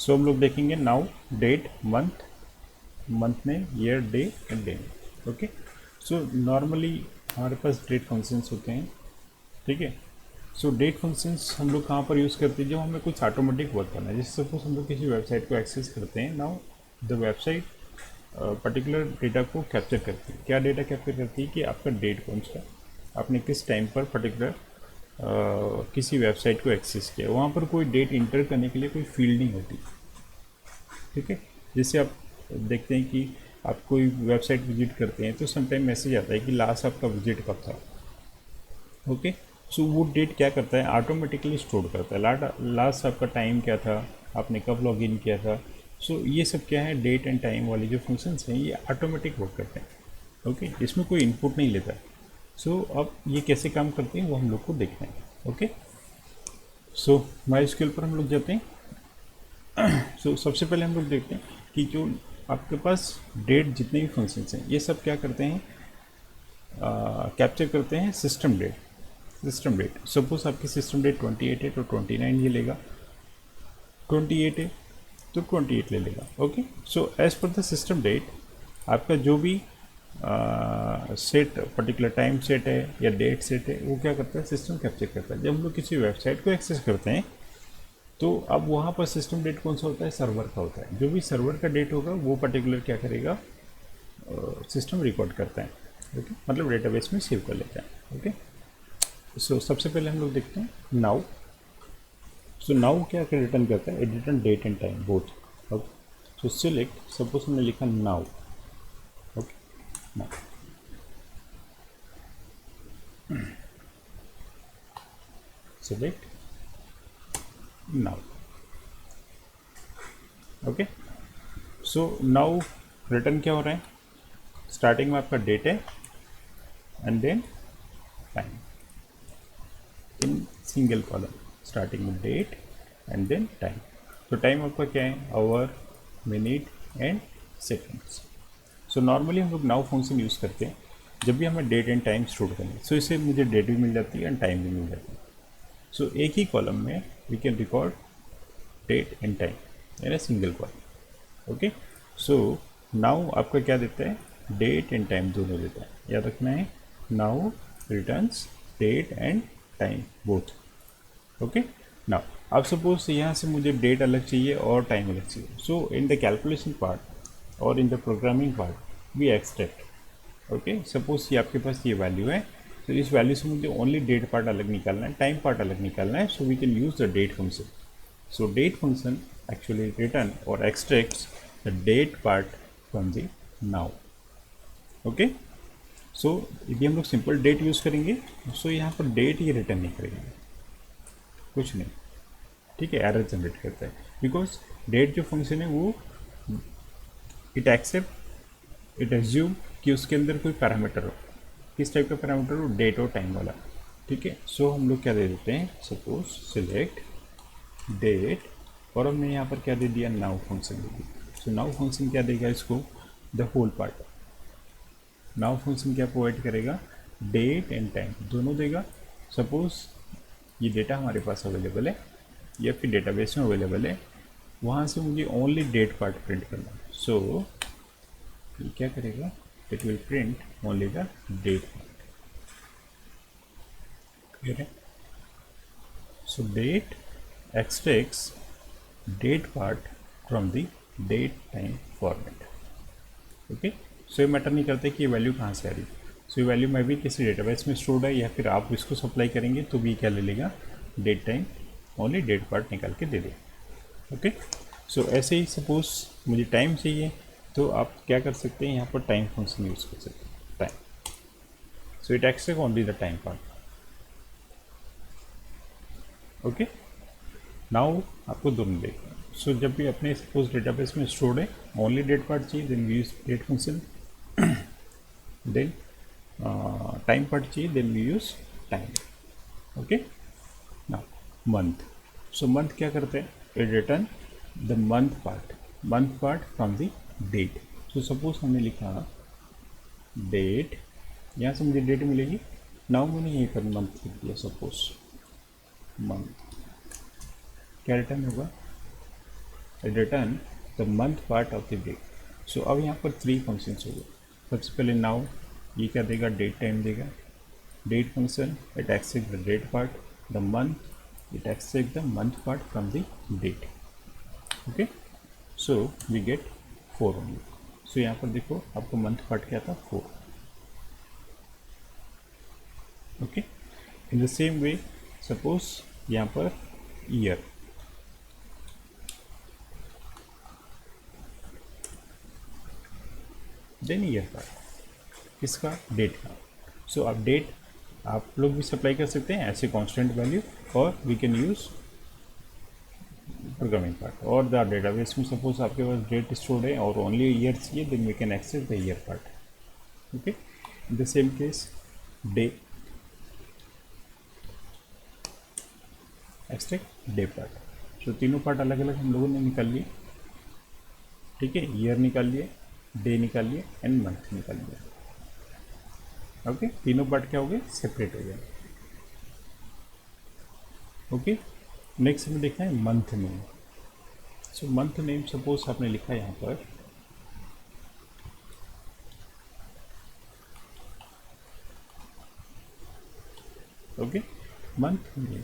सो हम लोग देखेंगे now, date, month, month name, year, day and day. Okay, so normally हमारे पास डेट फंक्शंस होते हैं, ठीक है। सो डेट फंक्शंस हम लोग कहाँ पर यूज़ करते हैं, जब हमें कुछ ऑटोमेटिक वर्क करना है। जैसे सपोज हम लोग किसी वेबसाइट को एक्सेस करते हैं, now the website particular data को कैप्चर करती है। क्या डेटा कैप्चर करती है कि आपका डेट कौन सा, आपने किस टाइम पर पर्टिकुलर किसी वेबसाइट को एक्सेस किया। वहाँ पर कोई डेट इंटर करने के लिए कोई फील्ड नहीं होती, ठीक है। जैसे आप देखते हैं कि आप कोई वेबसाइट विजिट करते हैं तो समटाइम मैसेज आता है कि लास्ट आपका विजिट कब था। ओके, सो वो डेट क्या करता है, ऑटोमेटिकली स्टोर करता है लास्ट आपका टाइम क्या था, आपने कब लॉग इन किया था। सो ये सब क्या है, डेट एंड टाइम वाली जो फंक्शंस हैं ये ऑटोमेटिक वर्क करते हैं। ओके, इसमें कोई इनपुट नहीं लेता। सो अब ये कैसे काम करते हैं वो हम लोग को देखना है। ओके, सो माई पर हम लोग जाते हैं। सो सबसे पहले हम लोग देखते हैं कि जो आपके पास डेट जितने भी फंक्शंस हैं ये सब क्या करते हैं, कैप्चर करते हैं system date. System date, suppose आपकी सिस्टम डेट 28 है तो 29 ये लेगा, 28 है तो 28 ले लेगा। ओके, सो एज पर द सिस्टम डेट आपका जो भी सेट पर्टिकुलर टाइम सेट है या डेट सेट है वो क्या करता है, सिस्टम कैप्चर करता है। जब हम लोग किसी वेबसाइट को एक्सेस करते हैं तो अब वहाँ पर सिस्टम डेट कौन सा होता है, सर्वर का होता है। जो भी सर्वर का डेट होगा वो पर्टिकुलर क्या करेगा, सिस्टम रिकॉर्ड करता है। ओके, मतलब डेटाबेस में सेव कर लेता है। ओके, सो सबसे पहले हम लोग देखते हैं नाउ। सो नाउ क्या रिटर्न करता है, it return date and time both. Okay, so select, suppose हमने लिखा now. Okay, now select now. Okay, so now return क्या हो रहा है, स्टार्टिंग में आपका डेट है and then time in single column, starting में डेट एंड देन टाइम। तो टाइम आपका क्या है, hour, minute and seconds. So normally हम लोग नाउ फंक्शन यूज़ करते हैं जब भी हमें डेट एंड टाइम स्टोर करनी है। सो इससे मुझे डेट भी मिल जाती है एंड टाइम भी मिल जाती है। सो एक ही कॉलम में we can record date and time in a single column. Okay, so now आपका क्या देता है, डेट एंड टाइम दोनों देता है, याद रखना है। Now returns date and time both. Okay, now अब सपोज यहाँ से मुझे डेट अलग चाहिए और टाइम अलग चाहिए। So in the calculation part और in the programming part we extract. Okay, suppose ये आपके पास ये वैल्यू है तो इस वैल्यू से मुझे ओनली डेट पार्ट अलग निकालना है, टाइम पार्ट अलग निकालना है। So we can use the date function. So date function actually return or extracts the date part from the now. Okay, so यदि हम लोग सिंपल डेट यूज़ करेंगे सो यहाँ पर डेट ये रिटर्न नहीं करेंगे, कुछ नहीं, ठीक है, एरर जनरेट करता है। बिकॉज डेट जो फंक्शन है वो इट एक्सेप्ट, इट एज्यूम कि उसके अंदर कोई पैरामीटर हो। किस टाइप का पैरामीटर हो, डेट और टाइम वाला, ठीक है। सो हम लोग क्या दे देते हैं, सपोज सिलेक्ट डेट और हमने यहाँ पर क्या दे दिया, नाउ फंक्शन दे दिया। सो नाउ फंक्शन क्या देगा इसको, the whole part. Now function क्या प्रोवाइड करेगा, डेट एंड टाइम दोनों देगा। सपोज ये डेटा हमारे पास अवेलेबल है या फिर डेटाबेस में अवेलेबल है, वहाँ से मुझे ओनली डेट पार्ट प्रिंट करना है। सो ये क्या करेगा, it will print only the date part. Clear है। So date extracts date part from the date time format. Okay, so ये मैटर नहीं करता कि ये वैल्यू कहाँ से आ रही। सो ये वैल्यू मैं भी किसी डेटाबेस में स्टोर्ड है या फिर आप इसको सप्लाई करेंगे तो भी क्या ले लेगा, date time, only date part निकाल के दे देगा। ओके, सो ऐसे ही सपोज मुझे टाइम चाहिए तो आप क्या कर सकते हैं, यहाँ पर टाइम फंक्शन यूज़ कर सकते हैं, time. So it extract only the time part. Okay, now आपको दोनों देखना। सो जब भी अपने सपोज डेटाबेस में स्टोर्ड है ओनली डेट पार्ट चाहिए, then we use date function, then time part चाहिए, then we use time. Okay, now month. So month क्या करते हैं, it return the month part from the date. So suppose हमने लिखा date, यहाँ से मुझे डेट मिलेगी। नाउ मैंने यहीं पर मंथ लिख दिया, सपोज मंथ, क्या रिटर्न होगा, return the month part of the date. So अब यहाँ पर 3 फंक्शंस हो गए। सबसे पहले नाउ ये क्या देगा, डेट टाइम देगा। Date function it accept the date part, the month it accept the month part from the date. Okay, so we get 4 only. So यहाँ पर देखो आपको मंथ पार्ट क्या था, 4। Okay, in the same way suppose यहाँ पर year, then year part किसका, date का। सो अब डेट आप लोग भी सप्लाई कर सकते हैं एज ए कांस्टेंट वैल्यू, और we can use programming part और द डेटाबेस में सपोज आपके पास डेट स्टोर्ड है और ओनली ईयर चाहिए, then we can access the year part. Okay, in the same case day, extract day part. So तीनों part अलग अलग हम लोगों ने निकाल लिए। ठीक है, ईयर निकाल लिए, डे निकाल लिए एंड मंथ निकाल लिया। ओके, तीनों पार्ट क्या हो गए, सेपरेट हो गए। ओके, नेक्स्ट हमें देखना है मंथ नेम। सो मंथ नेम सपोज आपने लिखा है यहाँ पर ओके मंथ नेम।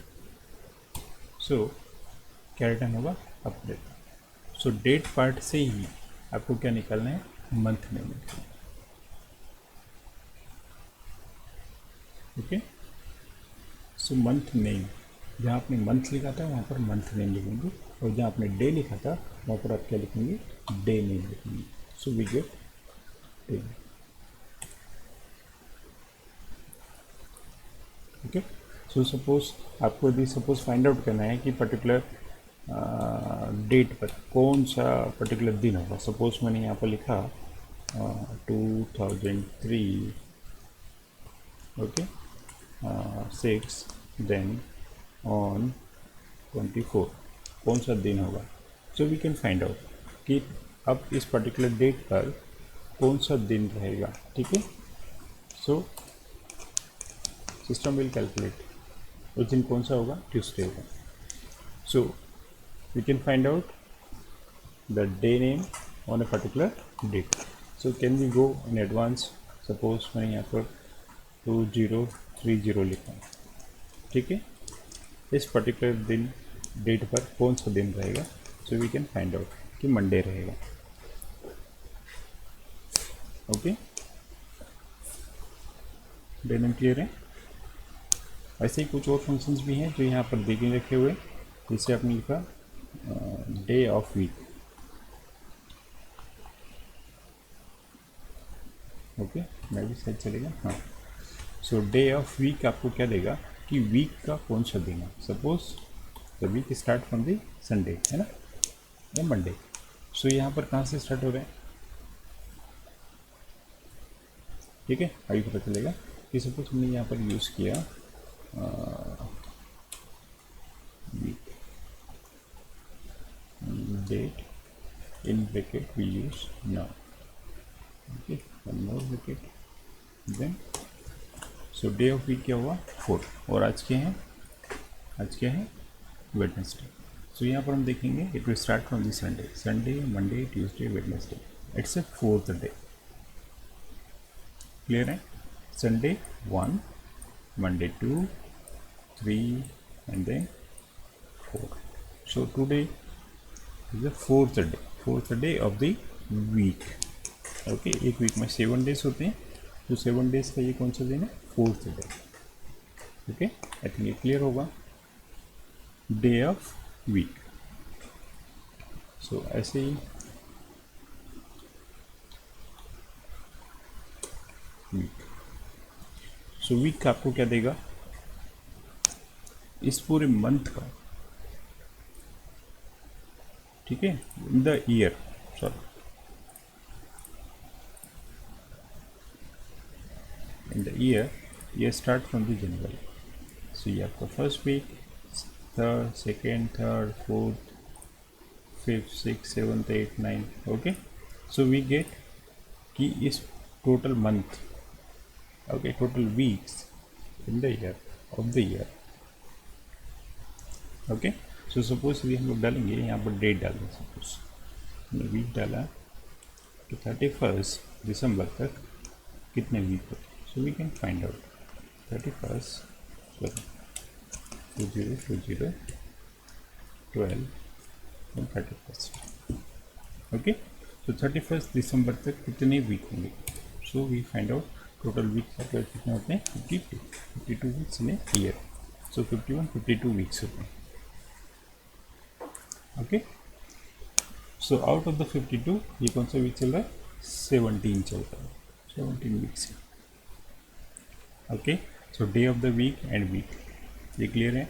सो क्या रिटर्न होगा, अपडेट। सो डेट पार्ट से ही आपको क्या निकालना है, मंथ नेम निकालना है। ओके, सो मंथ नेम, जहाँ आपने मंथ लिखा था वहाँ पर मंथ नेम लिखेंगे, और जहाँ आपने डे लिखा था वहाँ पर आप क्या लिखेंगे, डे नेम लिखेंगे। So we get day. Okay, so suppose आपको यदि सपोज फाइंड आउट करना है कि पर्टिकुलर डेट पर कौन सा पर्टिकुलर दिन होगा। सपोज मैंने यहाँ पर लिखा 2003 ओके 6 देन ऑन 24 कौन सा दिन होगा। So we can find out कि अब इस पर्टिकुलर डेट पर कौन सा दिन रहेगा। ठीक है, सो सिस्टम विल कैलकुलेट उस दिन कौन सा होगा, ट्यूसडे होगा। So we can find out the day name on a particular date. So can we go in advance. Suppose मैंने यहाँ पर 2030 लिखा। ठीक है, इस पर्टिकुलर दिन डेट पर कौन सा दिन रहेगा। So we can find out कि मंडे रहेगा। ओके, डे नेम क्लियर है। ऐसे ही कुछ और फंक्शंस भी हैं जो यहाँ पर देखे रखे हुए, जिससे आपने लिखा डे ऑफ वीक। ओके, मैं भी शायद चलेगा, हाँ। सो डे ऑफ वीक आपको क्या देगा कि वीक का कौन सा दिन है। Suppose the week start from the Sunday, है ना, या मंडे। सो यहाँ पर कहाँ से स्टार्ट हो रहे हैं। ठीक है, अभी पता चलेगा कि सपोज हमने यहाँ पर यूज़ किया week, date in bracket we use now. Okay, one more bracket, then so day of week क्या हुआ, 4। और आज क्या है, आज क्या है, वेडनेसडे। सो यहाँ पर हम देखेंगे it will start from the Sunday, Sunday Monday Tuesday Wednesday, it's a 4th day. Clear है, Sunday 1, Monday 2, 3 and then 4। So today is the 4th day of the week. Okay, एक वीक में 7 days होते हैं, तो 7 days का ये कौन सा दिन है, 4th day. Okay, I think ये क्लियर होगा, डे ऑफ वीक। सो ऐसे ही वीक। सो वीक आपको क्या देगा, इस पूरे मंथ का, ठीक है, in the year, sorry in the year start from the January. So ये आपका first week, third, second, third, fourth, fifth, six, seventh, eight, nine. Okay, so we get कि इस total month, okay, total weeks in the year of the year. Okay, so suppose यदि हम लोग डालेंगे यहाँ पर डेट डाल दें, सपोज हमने वीक डाला तो 31 दिसंबर तक कितने वीक होते हैं. So we can find out 31 2020 12 और 31. ओके, तो 31 दिसंबर तक कितने वीक होंगे. So we find out total week कितने होते हैं 52 weeks in a year. So 52 weeks होते हैं. Okay, so out of the 52 ये कौन सा वीक चल रहा है 17 चल रहा है. 17 weeks. Okay, so day of the week and week ये क्लियर है.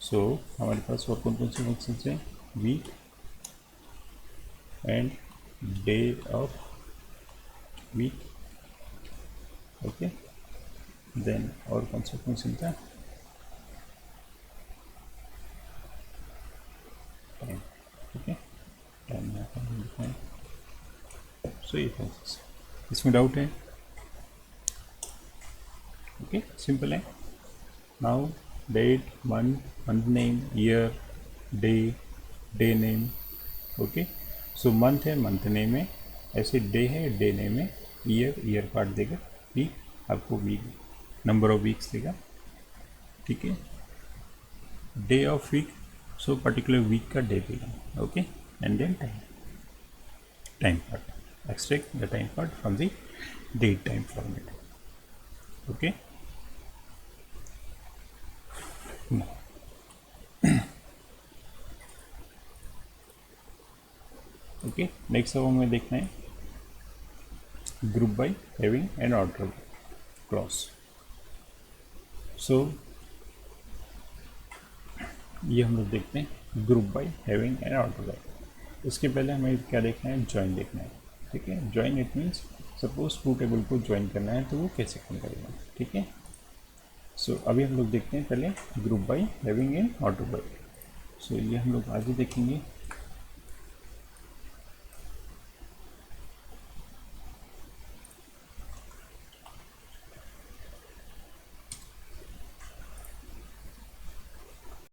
सो हमारे पास और कौन कौन से फंक्शंस हैं week and day of week. Okay, then और कौन सा फंक्शन था टाइम. ठीक है, टाइम यहाँ पर हम लिखें. सो ये फंक्शंस, इसमें डाउट है. ओके, सिंपल है. Now date, month name, year, day name. Okay, so month है मंथ नेम है, ऐसे डे है डे नेम है, ईयर काट देगा, वीक आपको वीक नंबर ऑफ वीक्स देगा. ठीक है, day of week, so particular week का डे देगा. Okay, and then time part, extract the time part from the date time format. Okay, okay, next अब हमें देखना है group by having an order clause. So ये हम लोग देखते हैं group by having an order by. इसके पहले हमें क्या देखना है ज्वाइन देखना है. ठीक है, join it means suppose two table को ज्वाइन करना है तो वो कैसे काम करेगा. ठीक है, सो अभी हम लोग देखते हैं पहले group by having an order by. So ये हम लोग आगे देखेंगे